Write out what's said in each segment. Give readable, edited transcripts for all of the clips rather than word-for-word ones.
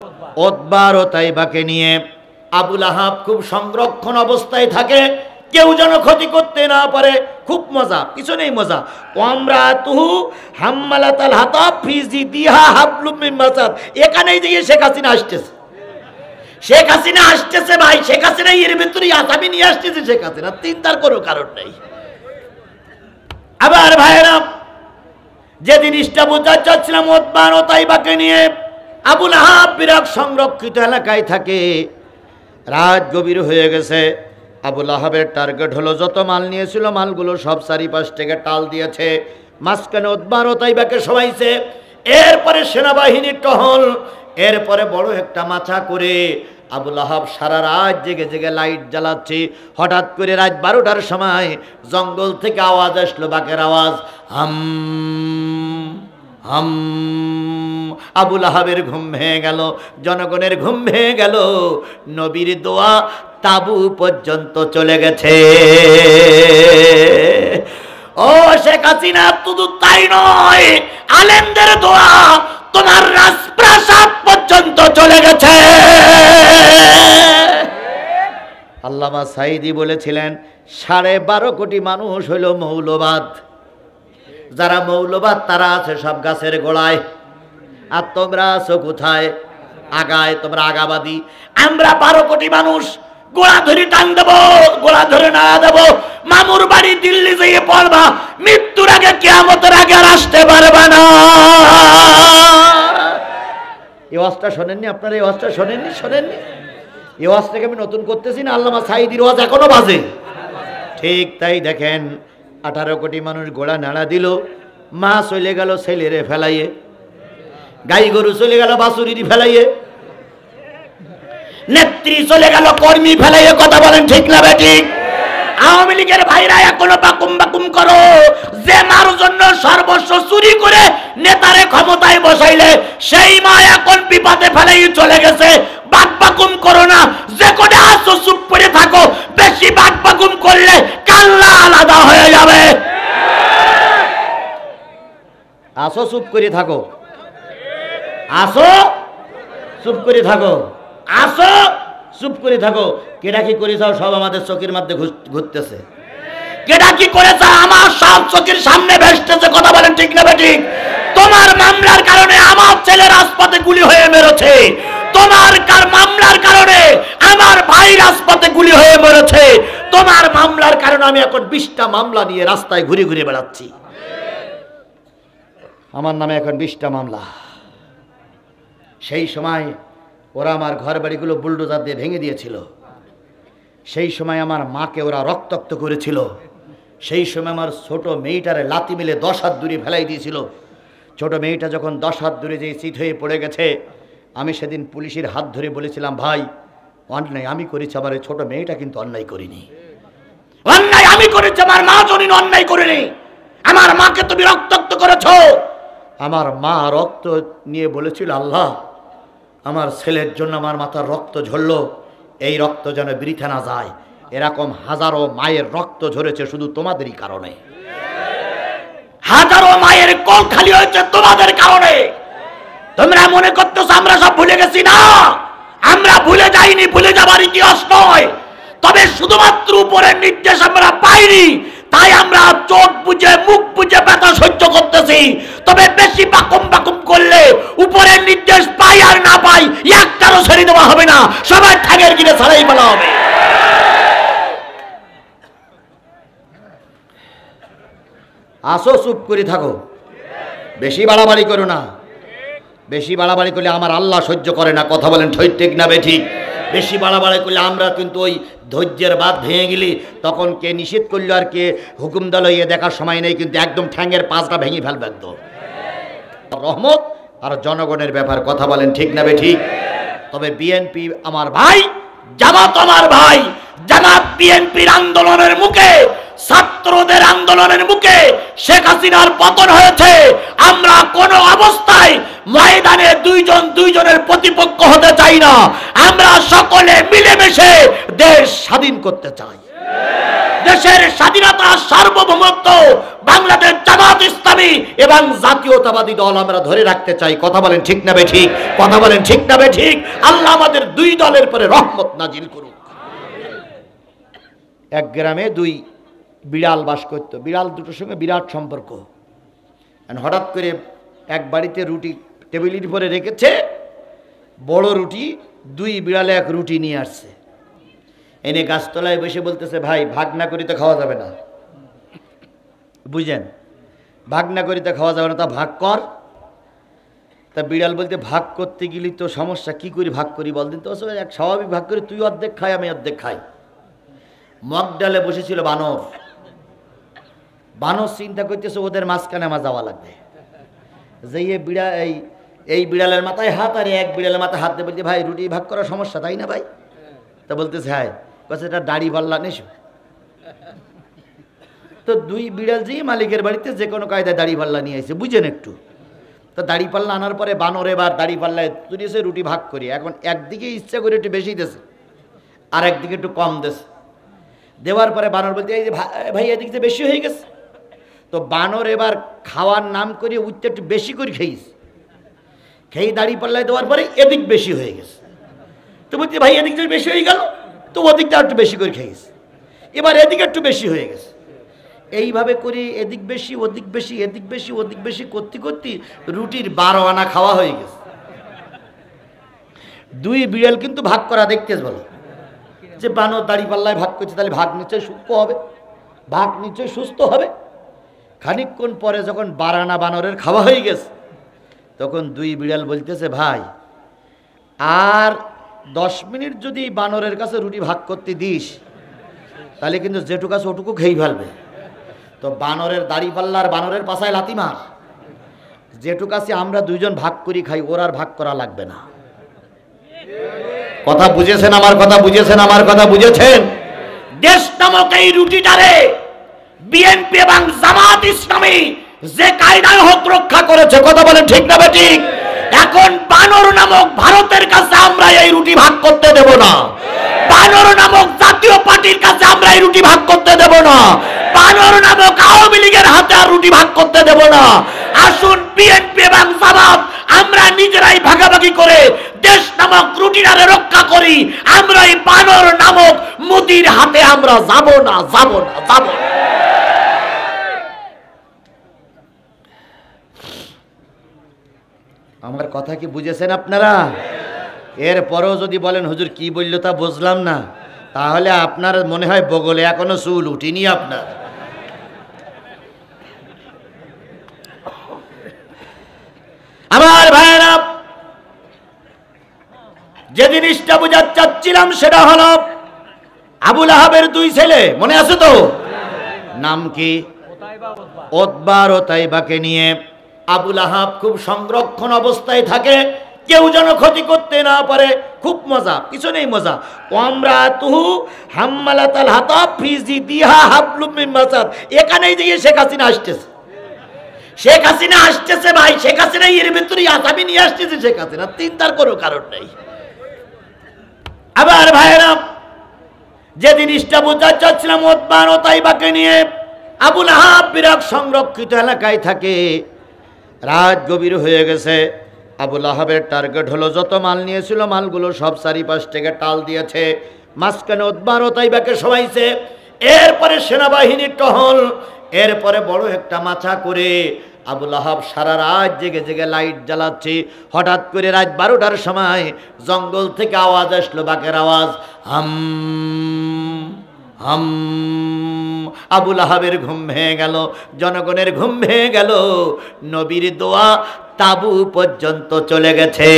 Utba ও তাইবাকে নিয়ে আবুল আহাব খুব সংরক্ষণ অবস্থায় থাকে, কেউ যেন ক্ষতি করতে না পারে। খুব মজা, কিছু নেই মজা। ওয়ামরাতুহু হাম্মালাতাল হাতাব ফি জিদিহা হাবলুম মিন মাসাদ। এখানেই যে শেখ হাসিনা আসতেছে, শেখ হাসিনা আসতেছে ভাই, শেখ হাসিনা এর ভিতরে আসামি নিয়ে আসতেছে শেখ হাসিনা, চিন্তার কোনো কারণ নেই। আবার ভাইরা, যে জিনিসটা বোঝাতে চাচ্ছিলাম, উতবা ও তাইবাকে নিয়ে আবুল আহাব বিরাট সংরক্ষিত এলাকায় থাকে। রাত গভীর হয়ে গেছে, আবুল আহাবের টার্গেট হলো যত মাল নিয়েছিল মালগুলো সব চারিপাশ থেকে টাল দিয়েছে, মাঝখানে উতবা ও তাইবাকে সবাইছে। এরপরে সেনাবাহিনীর টহল, এরপরে বড় একটা মাথা করে আবুল আহাব সারা রাত জেগে জেগে লাইট জ্বালাচ্ছে। হঠাৎ করে রাত 12টার সময় জঙ্গল থেকে আওয়াজ আসলো, বাঘের আওয়াজ, হাম হাম। আবুল আহাবের ঘুম ভেঙে গেল, জনগণের ঘুম ভেঙে গেল। নবীর দোয়া তাবু পর্যন্ত চলে গেছে। ও শেখ হাসিনা, শুধু তাই নয়, আলেমদের দোয়া তোমার রাজপ্রাসাদ পর্যন্ত চলে গেছে। আল্লামা সাঈদী বলেছিলেন 12.5 কোটি মানুষ হইল মৌলবাদ। যারা মৌলবাদ তারা আছে সব গাছের গোড়ায়, আর তোমরা আছো কোথায়? আগায়। তোমরা আগাবাদী। আমরা 12 কোটি মানুষ গোড়া ধরে টান দেবো, গোড়া ধরে না দেবো, মামুর বাড়ি দিল্লি যেয়ে পড়বা, মৃত্যুর আগে কিয়ামতের আগে আর আসতে পারবা না। এই ওয়াজটা শোনেননি আপনারা? এই ওয়াজটা শোনেননি? এই ওয়াজটাকে আমি নতুন করতেছি না, আল্লামা সাঈদীর ওয়াজ এখনো বাজে। ঠিক তাই দেখেন, 18 কোটি মানুষ গোড়া নাড়া দিল, মা চলে গেল ছেলেরে ফেলাইয়ে, গাই গরু চলে গেল বাছুরিরি ফেলাইয়ে, নেত্রী চলে গেল কর্মী ফেলাইয়ে। কথা বলেন ঠিক না বেঠিক? আওয়ামী লীগের ভাইরা এখনো বাকুম বাকুম করো, যে মার জন্য সর্বস্ব চুরি করে নেতারে ক্ষমতায় বসাইলে সেই মা এখন বিপদে ফেলাই চলে গেছে। বাকবাকুম করো না, যে কোটা আসো চুপ করে থাকো, বেশি বাকবাকুম করলে কাল্লা আলাদা হয়ে যাবে। আসো চুপ করে থাকো, আসো চুপ করে থাকো, আসো চুপ করে থাকো। কেডা কি করে যাও সব আমাদের চোখের মধ্যে ঘুরতেছে, কেডা কি করে যাও আমার সব চোখের সামনে ভেসতেছে। কথা বলেন ঠিক না বেঠিক? তোমার মামলার কারণে আমার ছেলে রাজপথে গুলি হয়ে মেরেছে, তোমার মামলার কারণে আমার ভাই রাজপথে গুলি হয়ে মরেছে, তোমার মামলার কারণে আমি এখন 20টা মামলা নিয়ে রাস্তায় ঘুরে ঘুরে বেড়াচ্ছি। আমার নামে এখন 20টা মামলা। সেই সময় ওরা আমার ঘর বাড়িগুলো বুলডোজার দিয়ে ভেঙে দিয়েছিল, সেই সময় আমার মাকে ওরা রক্তাক্ত করেছিল, সেই সময় আমার ছোট মেয়েটারে লাথি মেলে 10 হাত দূরে ফেলাই দিয়েছিল। ছোট মেয়েটা যখন 10 হাত দূরে যে চিত হয়ে পড়ে গেছে, আমি সেদিন পুলিশের হাত ধরে বলেছিলাম, ভাই অন্যায় আমি করেছি, আমার এই ছোট মেয়েটা কিন্তু অন্যায় করিনি। অন্যায় আমি করেছি, আমার মা জনিন অন্যায় করিনি। আমার মাকে তুমি রক্তাক্ত করেছো। আমার মা রক্ত নিয়ে বলেছিল, আল্লাহ আমার ছেলের জন্য আমার মাথার রক্ত ঝরলো, এই রক্ত যেন বৃথা না যায়। এরকম হাজারো মায়ের রক্ত ঝরেছে শুধু তোমাদেরই কারণে, হাজারো মায়ের কোল খালি হয়েছে তোমাদের কারণে। তোমরা মনে করতেছো আমরা সব ভুলে গেছি? না, আমরা ভুলে যাইনি, ভুলে যাবার ইতিহাস নয়। তবে শুধুমাত্র উপরের নির্দেশ আমরা পাইনি, তাই আমরা চোখ বুঝে মুখ বুঝে ব্যথা সহ্য করতেছি। তবে বেশি বাকুম বাকুম করলে উপরের নির্দেশ পাই আর না পাই একটারও ছেড়ে দেওয়া হবে না, সবাই ঠাগের গিরে ছাড়াই বলা হবে। আসো চুপ করে থাকো, বেশি বাড়াবাড়ি করো না। বেশি বাড়াবাড়ি করলে আমার আল্লাহ সহ্য করে না। কথা বলেন ঠিক না বেঠিক? বেশি বাড়াবাড়ি করলে আমরা কিন্তু ওই ধৈর্যের বাঁধ ভেঙে গেলি, তখন কে নিষেধ করলো আর কে হুকুম দিল এ দেখার সময় নেই, কিন্তু একদম ঠ্যাঙের পাঁচটা ভেঙে ফেলবে একদম। রহমত আর জনগণের ব্যাপার। কথা বলেন ঠিক না বেঠিক? তবে বিএনপি আমার ভাই, জামাত আমার ভাই, জামাত বিএনপির আন্দোলনের মুখে, ছাত্রদের আন্দোলনের মুখে শেখ হাসিনার পতন হয়েছে। আমরা কোন অবস্থায় ময়দানে দুইজনের প্রতিপক্ষ হতে চাই চাই না, আমরা সকলে মিলেমিশে দেশ স্বাধীন করতে চাই। দেশের স্বাধীনতা, সার্বভৌমত্ব বাংলাদেশ জামাত ইসলামী এবং জাতীয়তাবাদী দল আমরা ধরে রাখতে চাই। কথা বলেন ঠিক না বেঠিক? কথা বলেন ঠিক না বেঠিক? আল্লাহ আমাদের দুই দলের পরে রহমত নাজিল করুক। এক গ্রামে দুই বিড়াল বাস করত। বিড়াল দুটোর সঙ্গে বিরাট সম্পর্ক। হঠাৎ করে এক বাড়িতে রুটি টেবিলের উপরে রেখেছে, বড় রুটি, দুই বিড়ালে এক রুটি নিয়ে আসছে, এনে গাছতলায় বসে বলতেছে, ভাই ভাগ না করি তো খাওয়া যাবে না। বুঝেন, ভাগ না করি তো খাওয়া যাবে না, তা ভাগ কর। তা বিড়াল বলতে, ভাগ করতে গেলি তো সমস্যা, কি করি ভাগ করি বলদিন তো? এক স্বাভাবিক ভাগ করি, তুই অর্ধেক খাই আমি অর্ধেক খাই। মগ ডালে বসেছিল বানর। বানর চিন্তা করতেছে ওদের মাঝখানে আমার যাওয়া লাগবে। যে এই বিড়ালের মাথায় হাত আর এক বিড়ালের মাথায় হাত দিয়ে বলছে, ভাই রুটি ভাগ করার সমস্যা তাই না ভাই? তা বলতেছে, হ্যাঁ। বলছে, এটা দাড়ি পাল্লা নেছো। তো দুই বিড়াল যেই মালিকের বাড়িতে যে কোনো কায়দায় দাড়ি পাল্লা নিয়ে আসছে, বুঝেন একটু। তো দাড়ি পাল্লা আনার পরে বানর এবার দাড়ি পাল্লায় তুলেছে, রুটি ভাগ করি। এখন একদিকে ইচ্ছা করে একটু বেশি দেছে, আর একদিকে একটু কম দেছে। দেওয়ার পরে বানর বলতে, এই যে ভাই এদিক থেকে বেশি হয়ে গেছে। তো বানর এবার খাওয়ার নাম করে উঠতে একটু বেশি করে খেয়েছে। খেয়ে দাড়ি পাল্লায় দেওয়ার পরে এদিক বেশি হয়ে গেছে। তো বলছি, ভাই এদিক থেকে বেশি হয়ে গেল, তো ওদিকটা একটু বেশি করে খেয়েছে। এবার এদিকে একটু বেশি হয়ে গেছে। এইভাবে করে এদিক বেশি ওদিক বেশি, এদিক বেশি ওদিক বেশি করতে করতে রুটির 12 আনা খাওয়া হয়ে গেছে। দুই বিড়াল কিন্তু ভাগ করা দেখতেছ বলো, যে বানর দাড়ি পাল্লায় ভাগ করছে, তাহলে ভাগ নিশ্চয়ই সুস্থ হবে, ভাগ নিশ্চয়ই সুস্থ হবে। খানিকক্ষণ পরে যখন 12 আনা বানরের খাওয়া হয়ে গেছে, তখন দুই বিড়াল বলতেছে, ভাই আর 10 মিনিট যদি বানরের কাছে রুটি ভাগ করতে দিস, তাহলে কিন্তু যেটুকু আছে ওটুকু খেয়ে ফেলবে। তো বানরের দাড়ি পাল্লার বানরের পাশায় লাথি মার, যেটুকু আছে আমরা দুইজন ভাগ করি খাই, ওর আর ভাগ করা লাগবে না। কথা বুঝেছেন আমার কথা? বুঝেছেন আমার কথা? বুঝেছেন? দেশ নামক এই রুটিটারে বিএনপি এবং জামাত ইসলামী যে কায়দায় হোক রক্ষা করেছে। কথা বলেন ঠিক না বেঠিক? এখন বানর নামক ভারতের কাছে আমরা এই রুটি ভাগ করতে দেব না। বানর নামক জাতীয় পার্টির কাছে আমরা এই রুটি ভাগ করতে দেব না। বানর নামক আওয়ামী লীগের হাতে আর রুটি ভাগ করতে দেব না। আসুন বিএনপি এবং জামাত আমরা নিজেরাই ভাগাভাগি করে দেশ নামক রুটিটারে রক্ষা করি। আমরা এই বানর নামক মোদির হাতে আমরা যাব না, যাব না, যাব না। আমার কথা কি বুঝেছেন আপনারা? এরপরেও যদি বলেন হুজুর কি বলল তা বুঝলাম না, তাহলে আপনার মনে হয় বগলে এখনো চুল উঠিনি আপনার। আমার ভাইরা, যে জিনিসটা বোঝাতে চাচ্ছিলাম সেটা হলো আবুল আহাবের দুই ছেলে, মনে আছে তো? নাম কি? উতবা আর উতাইবাকে নিয়ে আবুল আহাব খুব সংরক্ষণ অবস্থায় থাকে, কেউ যেন ক্ষতি করতে না পারে। খুব মজা, কিছু নেই মজা। ওয়ামরাতুহু হাম্মালাতাল হাতাব ফি জিদিহা হাবলুম মিন মাসাদ। এখানেই যে শেখ হাসিনা আসতেছে, শেখ হাসিনা আসতেছে ভাই, শেখ হাসিনা এর ভিতরে আসামি নিয়ে আসতেছে শেখ হাসিনা, চিন্তার কোনো কারণ নেই। আবার ভাইরা, যে জিনিসটা বোঝাতে চাচ্ছিলাম উতবা আর উতাইবাকে নিয়ে, আবুল আহাব বিরাট সংরক্ষিত এলাকায় থাকে। রাত গভীর হয়ে গেছে, আবুল আহাবের টার্গেট হলো যত মাল নিয়েছিল মালগুলো সব চারিপাশ থেকে টাল দিয়েছে, মাঝখানে উতবা আর উতাইবাকে শোয়াইছে। এরপরে সেনাবাহিনীর টহল, এরপরে বড় একটা মাথা করে আবুল আহাব সারা রাত জেগে জেগে লাইট জ্বালাচ্ছে। হঠাৎ করে রাত 12টার সময় জঙ্গল থেকে আওয়াজ আসলো, বাঘের আওয়াজ, হাম হাম। আবুল আহাবের ঘুম ভেঙে গেল, জনগণের ঘুম ভেঙে গেল। নবীর দোয়া তাবু পর্যন্ত চলে গেছে।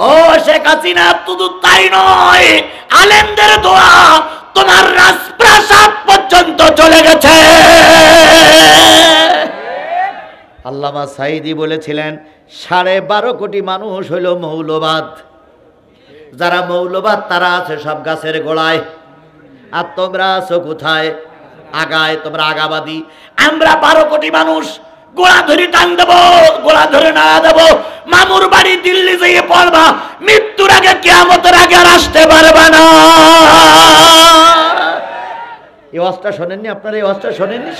ও শেখ হাসিনা, শুধু তাই নয়, আলেমদের দোয়া তোমার রাজপ্রাসাদ পর্যন্ত চলে গেছে। আল্লামা সাঈদী বলেছিলেন 12.5 কোটি মানুষ হইল মৌলবাদ। যারা মৌলবাদ তারা আছে সব গাছের গোড়ায়, আর তোমরা আছো কোথায়? আগায়। তোমরা আগাবাদী। আমরা 12 কোটি মানুষ গোড়া ধরে টান দেবো, গোড়া ধরে না দেবো। মামুর বাড়ি দিল্লি পড়বা, মৃত্যুর আগে কিয়ামতের আগে আর আসতে পারবে না। এই ওয়াজটা শোনেননি আপনারা? এই ওয়াজটা শোনেননি?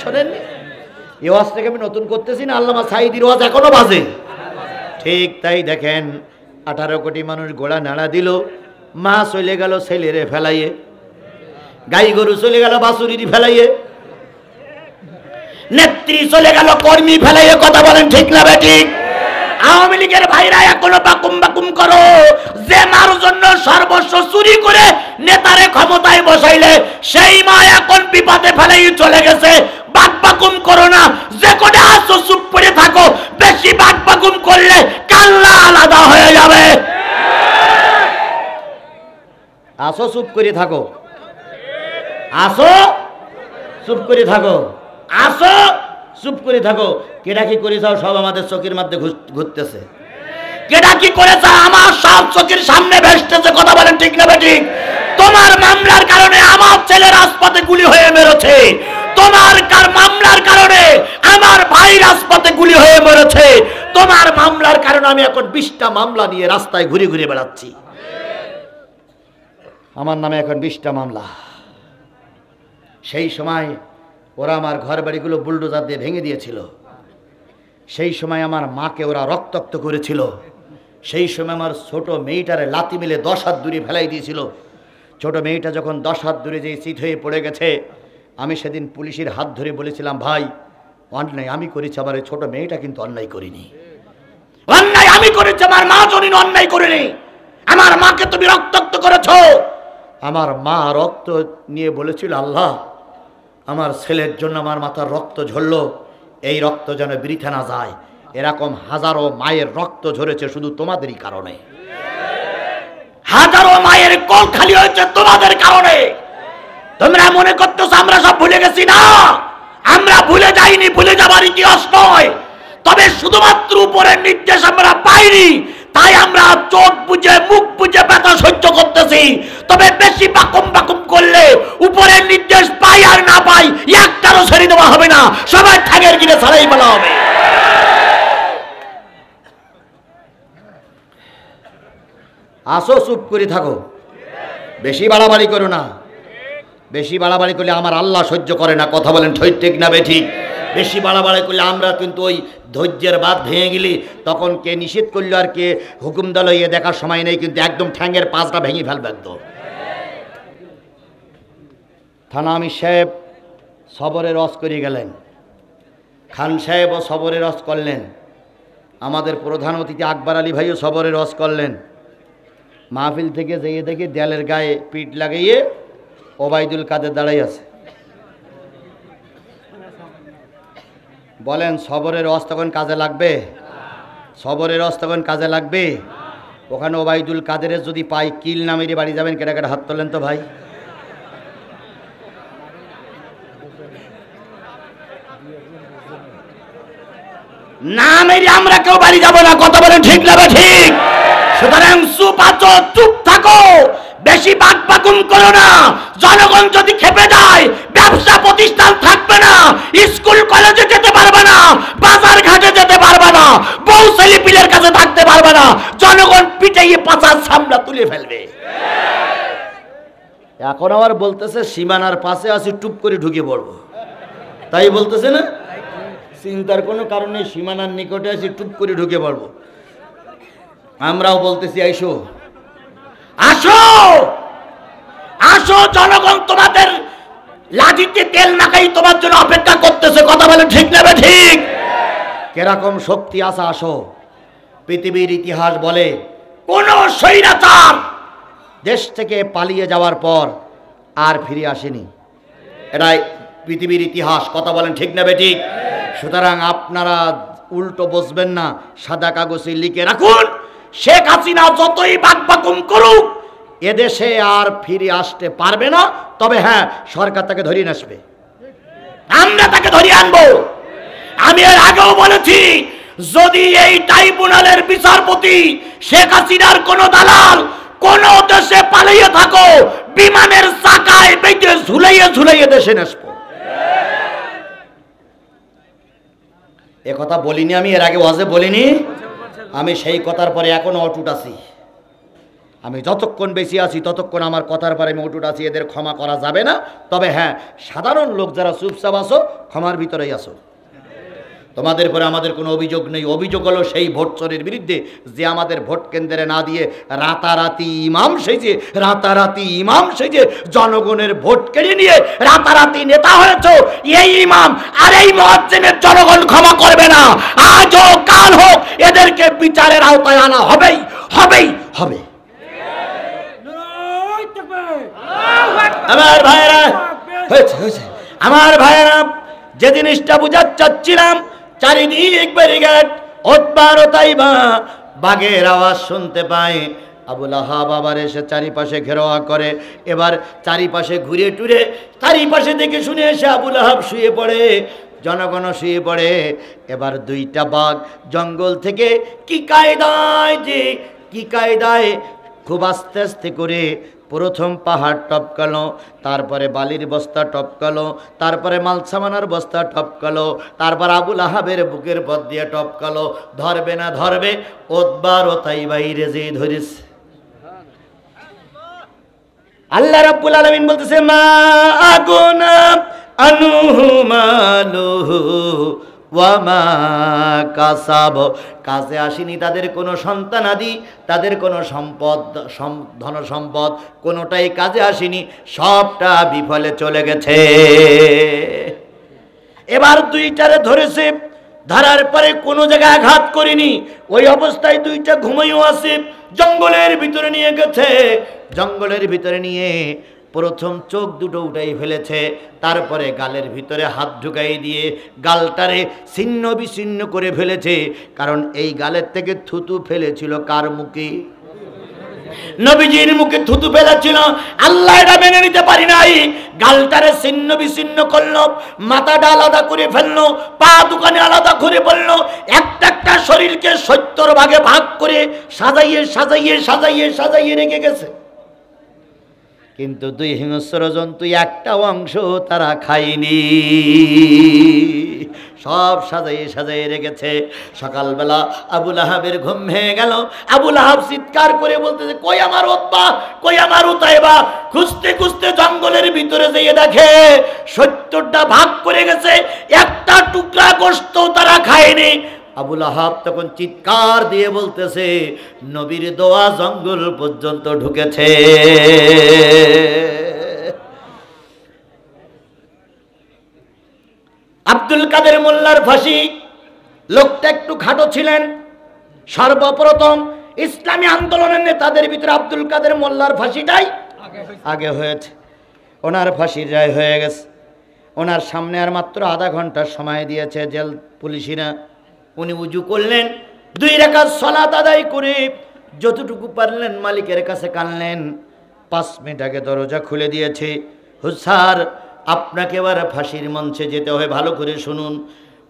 এই ওয়াজটাকে আমি নতুন করতেছি না, আল্লামা সাঈদীর ওয়াজ এখনো বাজে। ঠিক তাই দেখেন, 18 কোটি মানুষ গোড়া নাড়া দিল, মা চলে গেল ছেলেরে ফেলাইয়ে, গাই গরু চলে গেল বাছুরির ফেলাইয়ে, নেত্রী চলে গেল কর্মী ফেলাইয়ে। কথা বলেন ঠিক না বেঠিক? আওয়ামী লীগের ভাইরা এখনো বাকুম বাকুম করো, যে মার জন্য সর্বস্ব চুরি করে নেতারে ক্ষমতায় বসাইলে সেই মা এখন বিপদে ফেলাই চলে গেছে। বাকবাকুম করো না, যে কোটে আসো চুপ করে থাকো, বেশি বাকবাকুম করলে কাল্লা আলাদা হয়ে যাবে। আসো চুপ করে থাকো, আসো চুপ করে থাকো, আসো চুপ করে থাকো। কেডা কি করে যাও সব আমাদের চোখের মধ্যে ঘুরতেছে, কেডা কি করেছে আমার সব চোখের সামনে ভেসতেছে। কথা বলেন ঠিক না বেঠিক? তোমার মামলার কারণে আমার ছেলে রাজপথে গুলি হয়ে মেরেছে, তোমার মামলার কারণে আমার ভাই রাজপথে গুলি হয়ে মেরেছে, তোমার মামলার কারণে আমি এখন 20টা মামলা নিয়ে রাস্তায় ঘুরে ঘুরে বেড়াচ্ছি। আমার নামে এখন 20টা মামলা। সেই সময় ওরা আমার ঘর বাড়িগুলো বুলডোজার দিয়ে ভেঙে দিয়েছিল, সেই সময় আমার মাকে ওরা রক্তাক্ত করেছিল, সেই সময় আমার ছোট মেয়েটারে লাথি মিলে 10 হাত দূরে ফেলাই দিয়েছিল। ছোট মেয়েটা যখন 10 হাত দূরে যেয়ে চিত হয়ে পড়ে গেছে, আমি সেদিন পুলিশের হাত ধরে বলেছিলাম, ভাই অন্যায় আমি করেছি, আমার ছোট মেয়েটা কিন্তু অন্যায় করিনি, অন্যায় আমি করেছি, আমার মা জনিন অন্যায় করিনি, আমার মাকে তুমি রক্তাক্ত করেছো। আমার মা রক্ত নিয়ে বলেছিল, আল্লাহ আমার ছেলের জন্য আমার মাথার রক্ত ঝরলো, এই রক্ত যেন বৃথা না যায়। এরকম হাজারো মায়ের রক্ত ঝরেছে শুধু তোমাদেরই কারণে, হাজারো মায়ের কোল খালি হয়েছে তোমাদের কারণে। তোমরা মনে করতেছো আমরা সব ভুলে গেছি, না, আমরা ভুলে যাইনি, ভুলে যাবার ইতিহাস নয়। তবে শুধুমাত্র উপরের নির্দেশ আমরা পাইনি, তাই আমরা চোখ বুঝে মুখ বুঝে ব্যথা সহ্য করতেছি। তবে বেশি বাকুম বাকুম করলে উপরের নির্দেশ পাই আর না পাই একটারও ছেড়ে দেওয়া হবে না, সবাই ঠ্যাঙের গিরে ছাড়াই বলা হবে। আসো চুপ করে থাকো, বেশি বাড়াবাড়ি করো না, বেশি বাড়াবাড়ি করলে আমার আল্লাহ সহ্য করে না। কথা বলেন ঠিক না বেঠিক? বেশি বাড়াবাড়ি করলে আমরা কিন্তু ওই ধৈর্যের বাঁধ ভেঙে গেলি, তখন কে নিষেধ করলো আর কে হুকুম দিল ইয়ে দেখার সময় নেই, কিন্তু একদম ঠ্যাঙের পাঁচটা ভেঙে ফেলবে একদম। থানা আমির সাহেব সবরের রস করে গেলেন, খান সাহেবও সবরের রস করলেন, আমাদের প্রধান অতিথি আকবর আলী ভাইও সবরের রস করলেন। মাহফিল থেকে যেয়ে দেখি দেয়ালের গায়ে পিঠ লাগিয়ে ওবায়দুল কাদের দাঁড়াই আছে। বলেন সবরের রস তখন কাজে লাগবে? সবরের রস তখন কাজে লাগবে? ওখানে ওবায়দুল কাদেরের যদি পাই কিল না মেরে বাড়ি যাবেন, কেটা কেটা হাত তোলেন তো ভাই। না মেরে আমরা কেউ বাড়ি যাব না। কথা বলেন ঠিক না ঠিক? সুতরাং চুপ আছো, চুপ থাকো, বেশি বাকবাকুম করো না। জনগণ যদি খেপে যায়, ব্যবসা প্রতিষ্ঠান থাকবে না, স্কুল কলেজে যেতে পারবে না, বাজার ঘাটে যেতে পারবে না, বউ ছেলে পিলের কাছে থাকতে পারবে না, জনগণ পিটাইয়ে পাছার সামলা তুলে ফেলবে। এখন আবার বলতেছে সীমানার পাশে আসি টুপ করে ঢুকে পড়বো, তাই বলতেছে না? চিন্তার কোনো কারণে সীমানার নিকটে আসি টুপ করে ঢুকে পড়বো। আমরাও বলতেছি আইসো, আসো আসো, জনগণ তোমাদের লাঠিতে তেল মাখাই তোমার জন্য অপেক্ষা করতেছে। কথা বলে ঠিক নেবে ঠিক? কিরকম শক্তি আছে আসো। পৃথিবীর ইতিহাস বলে কোন স্বৈরাচার দেশ থেকে পালিয়ে যাওয়ার পর আর ফিরে আসেনি, এটাই পৃথিবীর ইতিহাস। কথা বলেন ঠিক নেবে ঠিক? সুতরাং আপনারা উল্টো বসবেন না, সাদা কাগজে লিখে রাখুন, শেখ হাসিনা যতই বাকবাকুম করুক এদেশে আর ফিরে আসতে পারবে না। তবে হ্যাঁ, সরকার তাকে ধরিয়ে আসবে, আমরা তাকে ধরিয়ে আনবো। আমি এর আগেও বলেছি, যদি এই ট্রাইব্যুনালের বিচারপতি শেখ হাসিনার কোন দালাল কোন দেশে পালিয়ে থাকো, বিমানের চাকায় বেঁধে ঝুলাইয়ে ঝুলাইয়ে দেশে আসবো। এ কথা বলিনি আমি, এর আগে ওয়াজে বলিনি? আমি সেই কথার পরে এখনো অটুট আছি। আমি যতক্ষণ বেশি আছি ততক্ষণ আমার কথার পরে আমি অটুট আছি। এদের ক্ষমা করা যাবে না। তবে হ্যাঁ, সাধারণ লোক যারা চুপচাপ আসো, ক্ষমার ভিতরেই আসো। তোমাদের পরে আমাদের কোনো অভিযোগ নেই। অভিযোগ হলো সেই ভোট চোরের বিরুদ্ধে যে আমাদের ভোট কেন্দ্রে না দিয়ে রাতারাতি ইমাম সেজে জনগণের ভোট কেড়ে নিয়ে রাতারাতি নেতা হয়েছ। এই ইমাম আর এই মুয়াজ্জিনের জনগণ ক্ষমা করবে না। আজ হোক কাল হোক এদেরকে বিচারের আওতায় আনা হবেই হবে। আমার ভাইরা হয়েছে আমার ভাইরা, যে জিনিসটা বুঝাতে চাচ্ছিলাম, চারিদিক ব্যারিকেড, ওতবার ও তাইবা, বাঘের আওয়াজ শুনতে পায়। আবু লাহাব আবার এসে চারিপাশে ঘেরাওয়া করে। এবার চারিপাশে ঘুরে টুরে চারিপাশে দেখে শুনে এসে আবু লাহাব শুয়ে পড়ে, জনগণ শুয়ে পড়ে। এবার দুইটা বাঘ জঙ্গল থেকে কি কায়দায় খুব আস্তে আস্তে করে প্রথম পাহাড় টপকালো, তারপরে বালির বস্তা টপকালো, তারপরে মালসামানার বস্তা টপকালো, তারপর আবু লাহাবের বুকের পথ দিয়ে টপকালো। ধরবে না ধরবে, ওতবার ও তাই বাইরে যে ধরিস। আল্লাহ রাব্বুল আলামিন বলতেছে, মা আগুনা আনুহু মালুহু ওয়া মা কাসাব। কাজে আসেনি তাদের কোনো সন্তানাদি, তাদের কোনো সম্পদ, ধন সম্পদ কোনোটাই কাজে আসেনি, সবটা বিফলে চলে গেছে। এবার দুইটারে ধরেছে, ধরার পরে কোনো জায়গায় আঘাত করেনি, ওই অবস্থায় দুইটা ঘুমাইও আছে। জঙ্গলের ভিতরে নিয়ে গেছে, জঙ্গলের ভিতরে নিয়ে প্রথম চোখ দুটো উঠাই ফেলেছে, তারপরে গালের ভিতরে হাত ঢুকাই দিয়ে গালটারে ছিন্ন বিচ্ছিন্ন করে ফেলেছে। কারণ এই গালের থেকে থুতু ফেলেছিল কার মুখে? নবীজির মুখে থুতু ফেলেছিল। আল্লাহ এটা মেনে নিতে পারি নাই, গালটারে ছিন্ন বিচ্ছিন্ন করলো, মাথাটা আলাদা করে ফেললো, পা দুখানে আলাদা করে বললো, একটা একটা শরীরকে 70 ভাগে ভাগ করে সাজাইয়ে রেখে গেছে। কিন্তু দুই হিংস্র জন্তু একটা অংশ তারা খায়নি, সব সাজাইয়ে রেখেছে। সকালবেলা আবু লাহাবের ঘুম ভেঙে গেল। আবু লাহাব চিৎকার করে বলতেছে, কই আমার উতবা, কই আমার উতাইবা? খুঁজতে খুঁজতে জঙ্গলের ভিতরে যেয়ে দেখে 70টা ভাগ করে গেছে, একটা টুকরা গোশত তারা খায়নি। আবু লাহাব তখন চিৎকার দিয়ে বলতেছে, নবীর দোয়া জঙ্গল পর্যন্ত ঢুকেছে। আব্দুল কাদের মোল্লার ফাঁসি, লোকটা একটু খাটো ছিলেন। সর্বপ্রথম ইসলামী আন্দোলনের নেতাদের ভিতরে আব্দুল কাদের মোল্লার ফাঁসিটাই আগে হয়েছে। ওনার ফাঁসির রায় হয়ে গেছে। ওনার সামনে আর মাত্র আধা ঘন্টার সময় দিয়েছে জেল পুলিশিরা। উনি উজু করলেন, 2 রাকাত সালাত আদায় করে যতটুকু পারলেন মালিকের কাছে কানলেন। 5 মিনিট আগে দরজা খুলে দিয়েছে। হুসার, আপনাকে এবার ফাঁসির মঞ্চে যেতে হবে, ভালো করে শুনুন।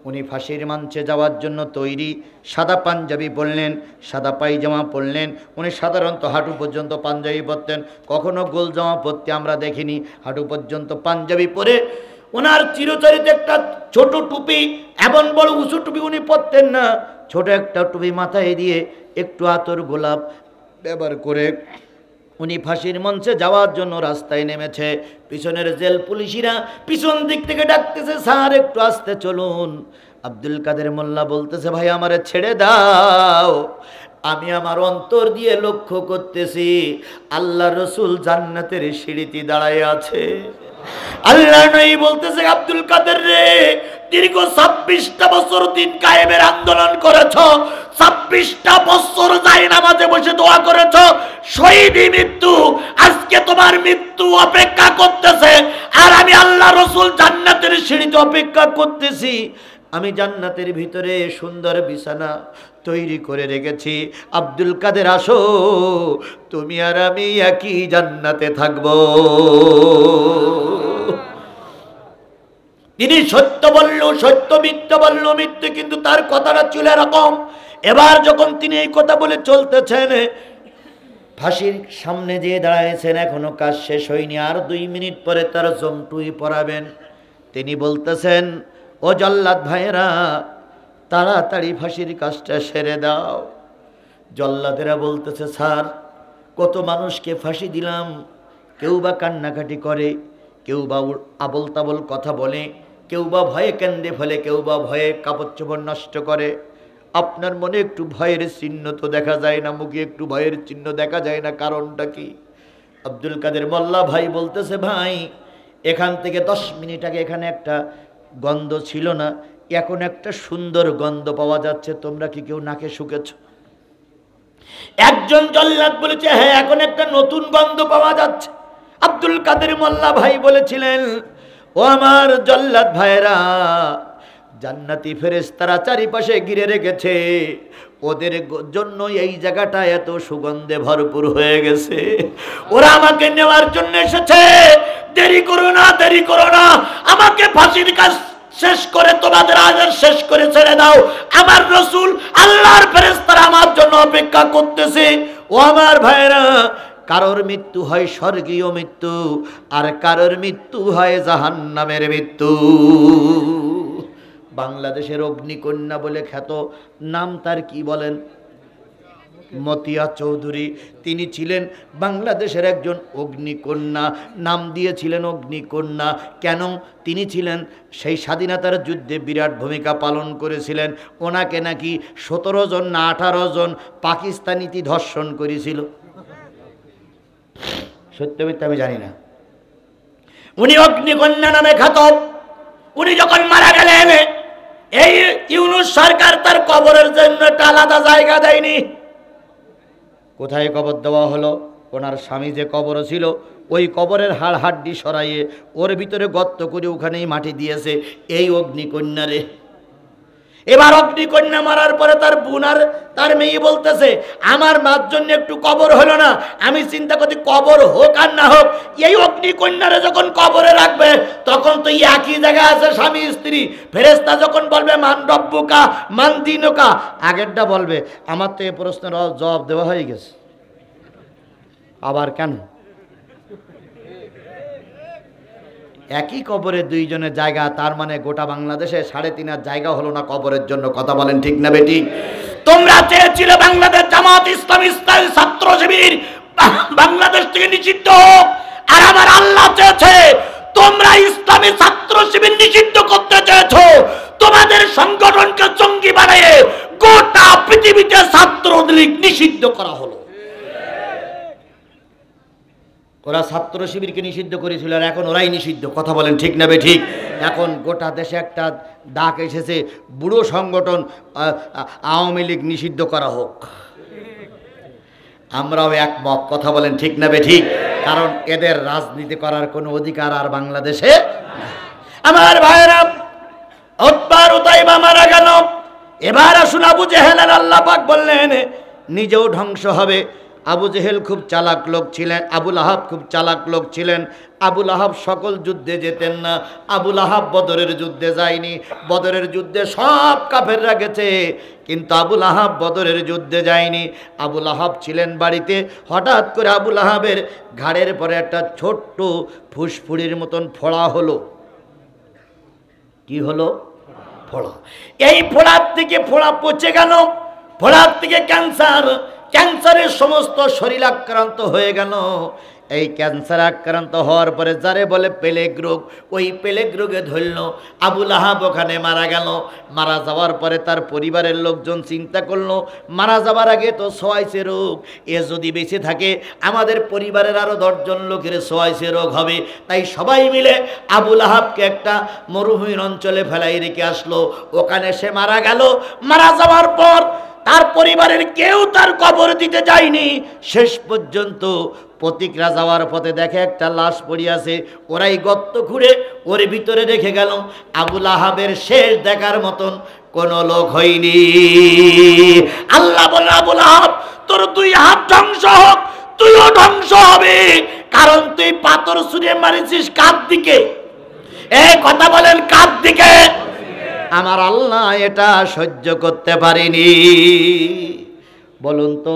উনি ফাঁসির মঞ্চে যাওয়ার জন্য তৈরি। সাদা পাঞ্জাবি পরলেন, সাদা পায়জামা পরলেন। উনি সাধারণত হাঁটু পর্যন্ত পাঞ্জাবি পরতেন, কখনো গোল জামা পরতে আমরা দেখিনি। হাঁটু পর্যন্ত পাঞ্জাবি পরে ওনার চিরচরিত একটা ছোট টুপি, এমন বড় উঁচু টুপি উনি পরতেন না, ছোট একটা টুপি মাথায় দিয়ে একটু আতর গোলাপ ব্যবহার করে উনি ফাঁসির মঞ্চে যাওয়ার জন্য রাস্তায় নেমেছে। পিছনের জেল পুলিশিরা পিছন দিক থেকে ডাকতেছে, স্যার একটু আস্তে চলুন। আব্দুল কাদের মোল্লা বলতেছে, ভাই আমারে ছেড়ে দাও, আমি আমার অন্তর দিয়ে লক্ষ্য করতেছি আল্লাহ রসুল জান্নাতের সিঁড়িতে দাঁড়ায় আছে। আল্লাহ নবী বলতেছে, আব্দুল কাদের রে, দীর্ঘ 26টা বছর দিন কায়েমের আন্দোলন করেছ, 26টা বছর যায় নামাজে বসে দোয়া করেছ, শহীদি মৃত্যু, আজকে তোমার মৃত্যু অপেক্ষা করতেছে, আর আমি আল্লাহ রসুল জান্নাতের সিঁড়িতে অপেক্ষা করতেছি। আমি জান্নাতের ভিতরে সুন্দর বিছানা তৈরি করে রেখেছি। আব্দুল কাদের আসো, তুমি আর আমি একই জান্নাতে থাকবো। তিনি সত্য বলল, সত্য, মিথ্যা বলল, মিথ্যে, কিন্তু তার কথাটা ছিল এরকম। এবার যখন তিনি এই কথা বলে চলতেছেন, ফাঁসির সামনে যেয়ে দাঁড়াইছেন, এখনো কাজ শেষ হয়নি, আর 2 মিনিট পরে তার জমটুই পড়াবেন। তিনি বলতেছেন, ও জল্লাদ ভাইরা, তাড়াতাড়ি ফাঁসির কাজটা সেরে দাও। জল্লাদেরা বলতেছে, স্যার কত মানুষকে ফাঁসি দিলাম, কেউ বা কান্নাকাটি করে, কেউ বা আবল তাবল কথা বলে, কেউ বা ভয়ে কেন্দে ফেলে, কেউ বা ভয়ে কাপড় চোপড় নষ্ট করে। আপনার মনে একটু ভয়ের চিহ্ন তো দেখা যায় না, মুখে একটু ভয়ের চিহ্ন দেখা যায় না, কারণটা কি? আব্দুল কাদের মোল্লা ভাই বলতেছে, ভাই এখান থেকে 10 মিনিট আগে এখানে একটা গন্ধ ছিল না, এখন একটা সুন্দর গন্ধ পাওয়া যাচ্ছে, তোমরা কি কেউ নাকে শুকেছ? একজন জল্লাদ বলেছে, হ্যাঁ এখন একটা নতুন গন্ধ পাওয়া যাচ্ছে। আব্দুল কাদের মোল্লা ভাই বলেছিলেন, ও আমার জল্লাদ ভাইরা, জান্নাতি ফেরেশতারা চারিপাশে ঘিরে রেখেছে, ওদের জন্য এই জায়গাটা এত সুগন্ধে ভরপুর হয়ে গেছে, ওরা আমাকে নেওয়ার জন্য এসেছে। দেরি করো না, দেরি করো না, আমাকে ফাঁসির কাজ শেষ করে তোমাদের আদেশ শেষ করে ছেড়ে দাও। আমার রাসূল আল্লাহর ফেরেশতারা আমার জন্য অপেক্ষা করতেছে। ও আমার ভাইরা, কারোর মৃত্যু হয় স্বর্গীয় মৃত্যু, আর কারোর মৃত্যু হয় জাহান্নামের মৃত্যু। বাংলাদেশের অগ্নিকন্যা বলে খ্যাত, নাম তার কি বলেন? মতিয়া চৌধুরী। তিনি ছিলেন বাংলাদেশের একজন অগ্নিকন্যা, নাম দিয়েছিলেন অগ্নিকন্যা। কেন? তিনি ছিলেন সেই স্বাধীনতার যুদ্ধে বিরাট ভূমিকা পালন করেছিলেন। ওনাকে নাকি 17 জন না 18 জন পাকিস্তানিতে ধর্ষণ করেছিল। সত্য মিথ্যা আমি জানি না। উনি অগ্নিকন্যা নামে খ্যাত। উনি যখন মারা গেলেন, এই ইউনূস সরকার তার কবরের জন্য একটা আলাদা জায়গা দেয়নি। কোথায় কবর দেওয়া হলো? ওনার স্বামী যে কবর ছিল, ওই কবরের হাড় হাড্ডি সরাইয়ে ওর ভিতরে গর্ত করে ওখানেই মাটি দিয়েছে এই অগ্নিকন্যারে। এবার অগ্নিকন্যা মারার পরে তার বোন আর তার মেয়ে বলতেছে, আমার মার জন্য একটু কবর হলো না। আমি চিন্তা করছি কবর হোক আর না হোক, এই অগ্নিকন্যারে যখন কবরে রাখবে তখন তো একই জায়গায় আছে স্বামী স্ত্রী। ফেরেশতা যখন বলবে মান রব্বুকা মান দীনুকা, আগেরটা বলবে। আমার তো এই প্রশ্নের জবাব দেওয়া হয়ে গেছে, আবার কেন? একই কবরে দুইজনের জায়গা, তার মানে গোটা বাংলাদেশে 3.5 জায়গা হলো না কবরের জন্য। কথা বলেন ঠিক না বেটি? তোমরা চেয়েছিলে বাংলাদেশ জামাত ইসলামী ছাত্র শিবির বাংলাদেশ থেকে নিষিদ্ধ হোক, আর আমার আল্লাহ চেয়েছে তোমরা ইসলামী ছাত্র শিবির নিষিদ্ধ করতে চেয়েছো। তোমাদের সংগঠনকে জঙ্গি বানিয়ে গোটা পৃথিবীতে ছাত্রলীগ নিষিদ্ধ করা হলো। ওরা ছাত্র শিবিরকে নিষিদ্ধ করেছিল, আর এখন ওরাই নিষিদ্ধ। কথা বলেন ঠিক না বে ঠিক? এখন গোটা দেশে একটা ডাক এসেছে, বুড়ো সংগঠন আওয়ামী লীগ নিষিদ্ধ করা হোক। আমরাও একমত। কথা বলেন ঠিক না বে ঠিক? কারণ এদের রাজনীতি করার কোনো অধিকার আর বাংলাদেশে। আমার ভাইরা, উতবা উতাইবা মারা গেল। এবার আসুন আবু জেহেলের আল্লাহ পাক বললেন নিজেও ধ্বংস হবে। আবু জেহেল খুব চালাক লোক ছিলেন, আবুল আহাব খুব চালাক লোক ছিলেন। আবুল আহাব সকল যুদ্ধে যেতেন না। আবুল আহাব বদরের যুদ্ধে যায়নি। বদরের যুদ্ধে সব কাফেররা গেছে, কিন্তু আবুল আহাব বদরের যুদ্ধে যায়নি। আবুল আহাব ছিলেন বাড়িতে। হঠাৎ করে আবুল আহাবের ঘাড়ের পরে একটা ছোট্ট ফুসফুড়ির মতন ফোড়া হলো। কি হলো? ফোড়া। এই ফোড়ার থেকে ফোড়া পচে গেল, ফোড়ার থেকে ক্যান্সার, ক্যান্সারের সমস্ত শরীর আক্রান্ত হয়ে গেল। এই ক্যান্সার আক্রান্ত হওয়ার পরে যারে বলে প্লেগ রোগ, ওই প্লেগ রোগে ধরল। আবুল আহাব ওখানে মারা গেল। মারা যাওয়ার পরে তার পরিবারের লোকজন চিন্তা করলো, মারা যাওয়ার আগে তো সোয়াইসে রোগ, এ যদি বেঁচে থাকে আমাদের পরিবারের আরও 10 জন লোকের সোয়াইসে রোগ হবে। তাই সবাই মিলে আবুল আহাবকে একটা মরুভূমির অঞ্চলে ফেলাই রেখে আসলো। ওখানে সে মারা গেল। মারা যাওয়ার পর তার পরিবারের কেউ তার কবর দিতে যায়নি। শেষ পর্যন্ত প্রতীকরা যাওয়ার পথে দেখে একটা লাশ পড়ে আছে, ওরাই গর্ত খুঁড়ে ওর ভিতরে রেখে গেল। আবুল আহাবের শেষ দেখার মতন কোন লোক হয়নি। আল্লাহ বলে, আবুল আহাব তোর 2 হাত ধ্বংস হোক, তুইও ধ্বংস হবে, কারণ তুই পাথর ছুঁড়ে মারিছিস কার দিকে? এই কথা বলেন, কার দিকে? আমার আল্লাহ এটা সহ্য করতে পারেনি। বলুন তো,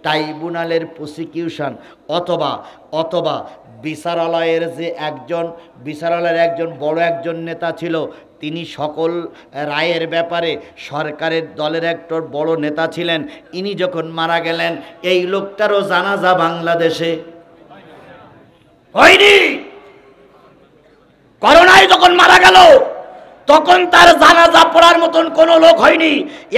ট্রাইব্যুনালের প্রসিকিউশন অথবা বিচারালয়ের যে একজন বড় একজন নেতা ছিল, তিনি সকল রায়ের ব্যাপারে সরকারের দলের একটা বড় নেতা ছিলেন। ইনি যখন মারা গেলেন, এই লোকটারও জানাজা বাংলাদেশে হয়নি। করোনায় যখন মারা গেল তখন তার জানাজা পড়ার মতন কোনো লোক হয়নি,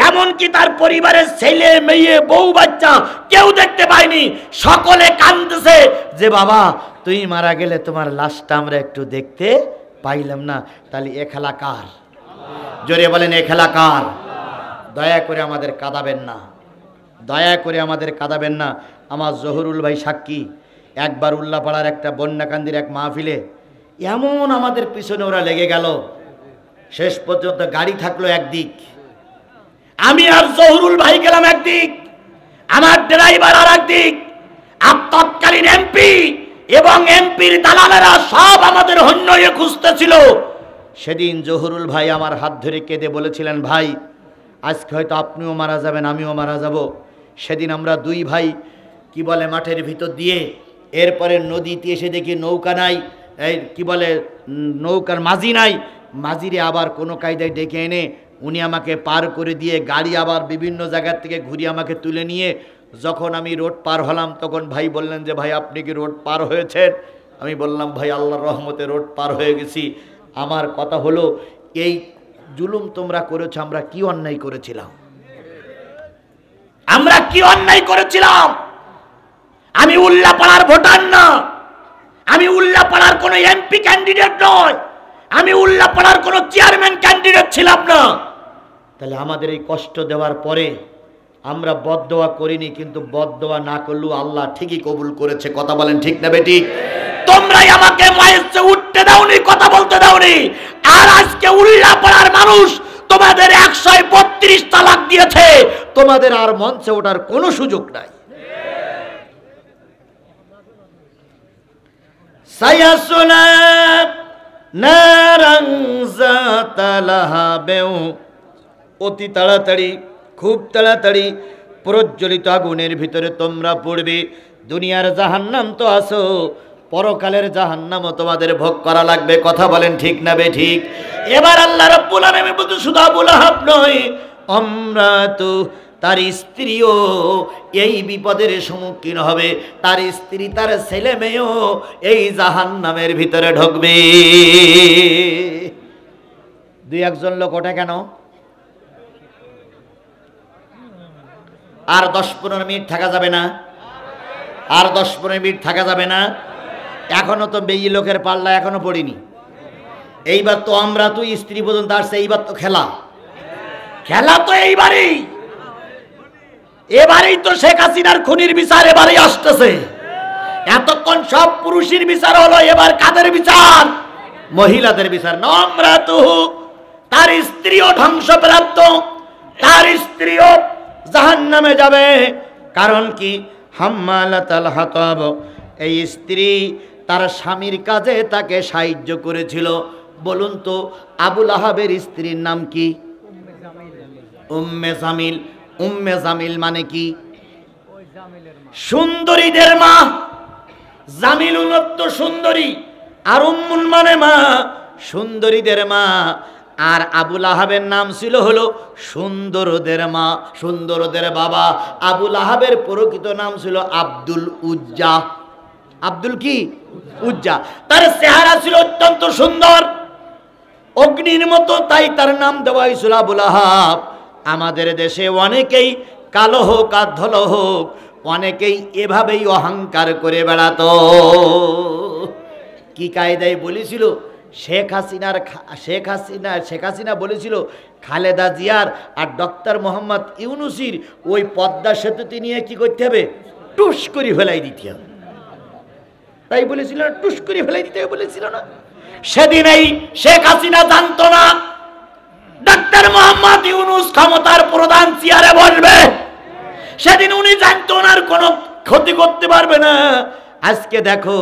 এমনকি তার পরিবারের ছেলে মেয়ে বউ বাচ্চা কেউ দেখতে পায়নি। সকলে কাঁদতেছে যে বাবা তুই মারা গেলে তোমার লাশটা আমরা একটু দেখতে পাইলাম না। তাহলে এ খেলা কার? জোরে বলেন, এ খেলা কার? দয়া করে আমাদের কাঁদাবেন না, দয়া করে আমাদের কাঁদাবেন না। আমার জহুরুল ভাই সাক্ষী, একবার উল্লাপাড়ার একটা বন্যাকান্দির এক মাহফিলে এমন আমাদের পিছনে ওরা লেগে গেল, শেষ পর্যন্ত গাড়ি থাকলো একদিক, আমি আর জহুরুল ভাই গেলাম একদিক, আমার ড্রাইভার আর একদিক, আর তৎকালীন এমপি এবং এমপির দালালেরা সব আমাদের হন্যয়ে খুঁজতেছিল। সেদিন জহুরুল ভাই আমার হাত ধরে কেঁদে বলেছিলেন, ভাই আজকে হয়তো আপনিও মারা যাবেন, আমিও মারা যাব। সেদিন আমরা দুই ভাই কি বলে মাঠের ভিতর দিয়ে, এরপরে নদীতে এসে দেখি নৌকা নাই, এই কি বলে নৌকার মাঝি নাই, মাঝিরে আবার কোনো কায়দায় ডেকে এনে উনি আমাকে পার করে দিয়ে গাড়ি আবার বিভিন্ন জায়গার থেকে ঘুরিয়ে আমাকে তুলে নিয়ে যখন আমি রোড পার হলাম, তখন ভাই বললেন যে ভাই আপনি কি রোড পার হয়েছেন? আমি বললাম ভাই আল্লাহর রহমতে রোড পার হয়ে গেছি। আমার কথা হলো, এই জুলুম তোমরা করেছো, আমরা কি অন্যায় করেছিলাম? আমরা কি অন্যায় করেছিলাম? আমি উল্লাপাড়ার ভোটার না, আমি উল্লাপাড়ার কোনো এমপি ক্যান্ডিডেট নয়, আমি উল্লাপাড়ার কোনো চেয়ারম্যান ক্যান্ডিডেট ছিলাম না। তাহলে আমাদের এই কষ্ট দেওয়ার পরে আমরা বদদোয়া করিনি, কিন্তু বদদোয়া না করলেও আল্লাহ ঠিকই কবুল করেছে। কথা বলেন ঠিক না বেঠিক? তোমরাই আমাকে মঞ্চে উঠতে দাওনি, কথা বলতে দাওনি, আর আজকে উল্লাপাড়ার মানুষ তোমাদের 132 তালাক দিয়েছে, তোমাদের আর মঞ্চে ওঠার কোনো সুযোগ নাই। সায়াসুনা নারাং যাতা লাহাবেও, অতি তাড়াতাড়ি, খুব তাড়াতাড়ি প্রজ্বলিত আগুনের ভিতরে তোমরা পড়বে। দুনিয়ার জাহান্নাম তো আসো, পরকালের জাহান্নামও তোমাদের ভোগ করা লাগবে। কথা বলেন ঠিক না বে ঠিক? এবার আল্লাহ রাব্বুল আলামিন বলতে শুধু আবু লাহাব নয়, আমরা তো তার স্ত্রীও এই বিপদের সম্মুখীন হবে, তার স্ত্রী তার ছেলে মেয়েও এই জাহান্নামের ভিতরে ঢুকবে। দুই একজন লোক ওঠে কেন? আর 10-15 মিনিট থাকা যাবে না? আর 10-15 মিনিট থাকা যাবে না? এখনো তো বেই লোকের পাল্লা এখনো পড়িনি। এইবার তো আমরা তো স্ত্রী পর্যন্ত আসছে, এইবার তো খেলা, খেলা তো এইবারেই, এবারেই তো শেখ হাসিনার খুনির বিচার এবারেই আসতেছে। এতক্ষণ সব পুরুষের বিচার হলো, এবার কাদের বিচার? মহিলাদের বিচার। নম্রাতুহু, তার স্ত্রীও ধ্বংসপ্রাপ্ত, তার স্ত্রীও জাহান্নামে যাবে। কারণ কি? হাম্মালাতাল হাতাব, এই স্ত্রী তার স্বামীর কাজে তাকে সাহায্য করেছিল। বলুন তো আবু লাহাবের স্ত্রীর নাম কি? উম্মে জামিল। উম্মে জামিল মানে কি? সুন্দরীদের মা। জামিল উন্নত সুন্দরী, আর উম্মুন মানে মা, সুন্দরীদের মা। আর আবু লাহাবের নাম ছিল হলো সুন্দরদের মা, সুন্দরদের বাবা। আবু লাহাবের প্রকৃত নাম ছিল আব্দুল উজ্জা। আব্দুল কি? উজ্জা। তার চেহারা ছিল অত্যন্ত সুন্দর, অগ্নির মতো, তাই তার নাম দেওয়া হয়েছিল আবু লাহাব। আমাদের দেশে অনেকেই কালো হোক আর ধলো হোক, অনেকেই এভাবেই অহংকার করে বেড়াতো। কি কায়দায় বলেছিল? শেখ হাসিনা বলেছিল খালেদা জিয়ার আর ডক্টর মোহাম্মদ ইউনূসের ওই পদ্মা সেতুতে নিয়ে কি করতে হবে? টুস করে ফেলাই দিতে হবে। তাই বলেছিল না? টুস করে ফেলাই দিতে হবে বলেছিল না? সেদিন এই শেখ হাসিনা জানতো না ডক্টর মোহাম্মদ ইউনূস ক্ষমতার প্রধান চেয়ারে বসবে। সেদিন উনি জানতো ওনার কোনো ক্ষতি করতে পারবে না। আজকে দেখো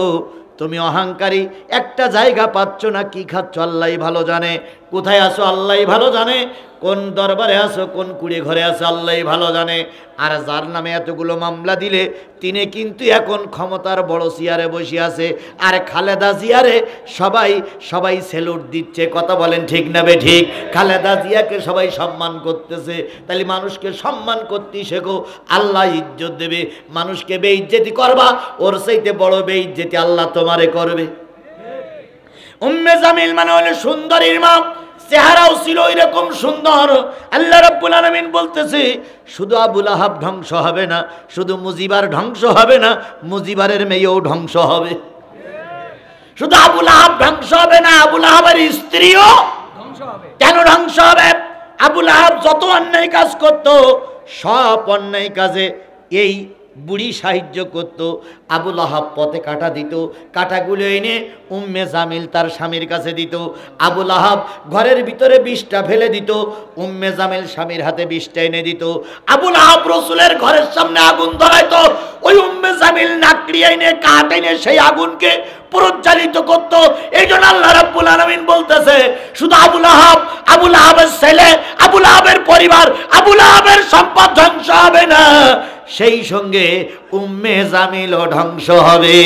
তুমি অহংকারী, একটা জায়গা পাচ্ছ না, কি খাচ্ছ আল্লাহই ভালো জানে, কোথায় আছো আল্লাহই ভালো জানে। কোন দরবারে আছো, কোন কুড়ে ঘরে আছো আল্লাহই ভালো জানে। আর যার নামে এতগুলো মামলা দিলে তিনি কিন্তু এখন ক্ষমতার বড় চেয়ারে বসে আছে। আর খালেদা জিয়ারে সবাই স্যালুট দিচ্ছে। কথা বলেন ঠিক না বে ঠিক? খালেদা জিয়াকে সবাই সম্মান করতেছে। তাহলে মানুষকে সম্মান করতে শেখো, আল্লাহ ইজ্জত দেবে। মানুষকে বেইজ্জতি করবা, ওর চাইতে বড় বেইজ্জতি আল্লাহ তোমারে করবে। উম্মে জামিল মানে হলো সুন্দরীর মা, চেহারাও ছিল এরকম সুন্দর। আল্লাহ রাব্বুল আলামিন বলতেছে শুধু আবুল আহাব ধ্বংস হবে না, শুধু মুজিবার ধ্বংস হবে না, মুজিবারের মেয়েও ধ্বংস হবে। শুধু আবুল আহাব ধ্বংস হবে না, আবুল আহাবের স্ত্রীও ধ্বংস হবে। কেন ধ্বংস হবে? আবুল আহাব যত অন্যায় কাজ করত, সব অন্যায় কাজে এই বুড়ি সাহায্য করত। আবুল আহাব পথে কাঁটা দিত, কাঁটাগুলো এনে উম্মে জামিল তার স্বামীর কাছে দিত। আবুল আহাব ঘরের ভিতরে বিষটা ফেলে দিত, উম্মে জামিল স্বামীর হাতে বিষটা এনে দিত। আবুল আহাব রসুলের ঘরের সামনে আগুন ধরাইতো, ওই উম্মে জামিল নাকড়ি এনে কাঠ এনে সেই আগুনকে প্রজ্বালিত করত। এই জন্য আল্লাহ রাব্বুল আলামিন বলতেছে শুধু আবুল আহাবের ছেলে, আবুল আহাবের পরিবার, আবুল আহাবের সম্পদ ধ্বংস হবে না, সেই সঙ্গে উম্মে জামিলও ধ্বংস হবে।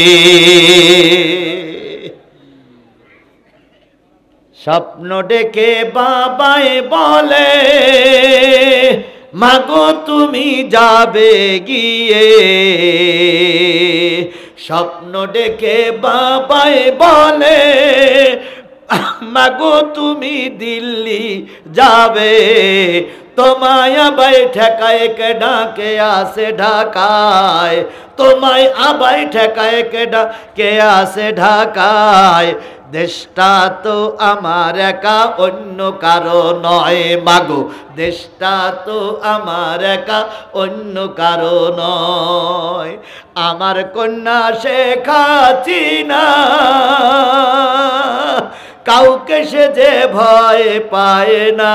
স্বপ্ন ডেকে বাবাই বলে মাগো তুমি যাবে গিয়ে, স্বপ্ন ডেকে বাবাই বলে মাগো তুমি দিল্লি যাবে, তোমায় আবাই ঠেকায় কে ডাকে আসে ঢাকায়, তোমায় আবাই ঠেকায় কে ডাকে আসে ঢাকায়, দেশটা তো আমার একা অন্য কারো নয় মাগো, দেশটা তো আমার একা অন্য কারো নয়। আমার কন্যা শেখ হাসিনা কাউকে সে যে ভয় পায় না,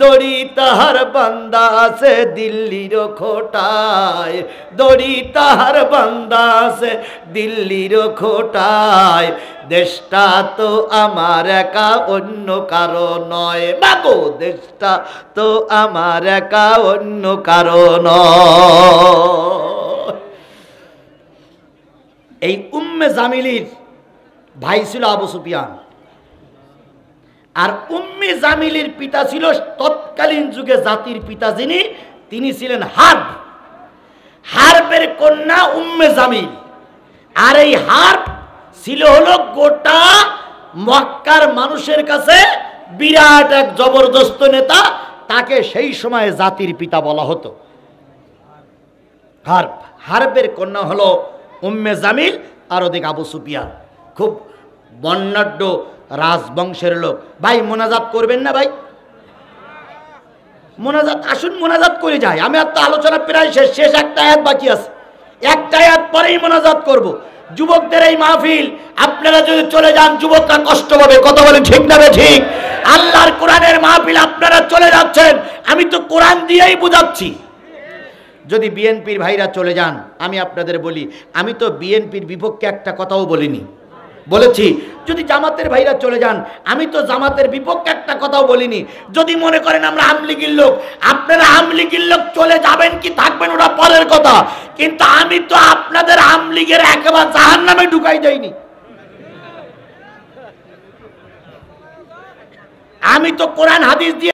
দড়ি তাহার বান্দা আছে দিল্লির খোটায়, দড়ি তাহার বান্দা আছে দিল্লির খোটায়, দেশটা তো আমার একা অন্য কারো নয় মাগো, দেশটা তো আমার একা অন্য কারো নয়। এই উম্মে জামিলির ভাই ছিল আবু সুফিয়ান, আর উম্মে জামিলের পিতা ছিল তৎকালীন যুগে জাতির পিতা যিনি, তিনি ছিলেন হার্ব। হার্বের কন্যা উম্মে জামিল। আর এই হার্ব ছিল হলো গোটা মক্কার মানুষের কাছে বিরাট এক জবরদস্ত নেতা, তাকে সেই সময় জাতির পিতা বলা হতো। হার্বের কন্যা হলো উম্মে জামিল, আর ওদিকে আবু সুফিয়ান, খুব বর্ণাঢ্য রাজবংশের লোক। ভাই মোনাজাত করবেন না ভাই? মোনাজাত আসুন, মোনাজাত করে যাই। আমি আর তো আলোচনা প্রায় শেষ একটা আয়াত বাকি আছে, একটা আয়াত পরেই মোনাজাত করব। যুবকদের এই মাহফিল, আপনারা যদি চলে যান যুবকরা কষ্ট পাবে। কথা বলে ঠিক না ঠিক? আল্লাহর কোরআনের মাহফিল আপনারা চলে যাচ্ছেন, আমি তো কোরআন দিয়েই বুঝাচ্ছি। যদি বিএনপির ভাইরা চলে যান, আমি আপনাদের বলি, আমি তো বিএনপির বিপক্ষে একটা কথাও বলিনি, বলেছি। যদি জামাতের ভাইরা চলে যান, আমি তো জামাতের বিপক্ষে একটা কথাও বলিনি। যদি মনে করেন আমরা আওয়ামী লীগের লোক, আপনারা আওয়ামী লীগের লোক চলে যাবেন কি থাকবেন ওটা পরের কথা, কিন্তু আমি তো আপনাদের আওয়ামী লীগের একেবারে জাহান্নামে ঢুকাই দেইনি। আমি তো কোরআন হাদিস দিয়ে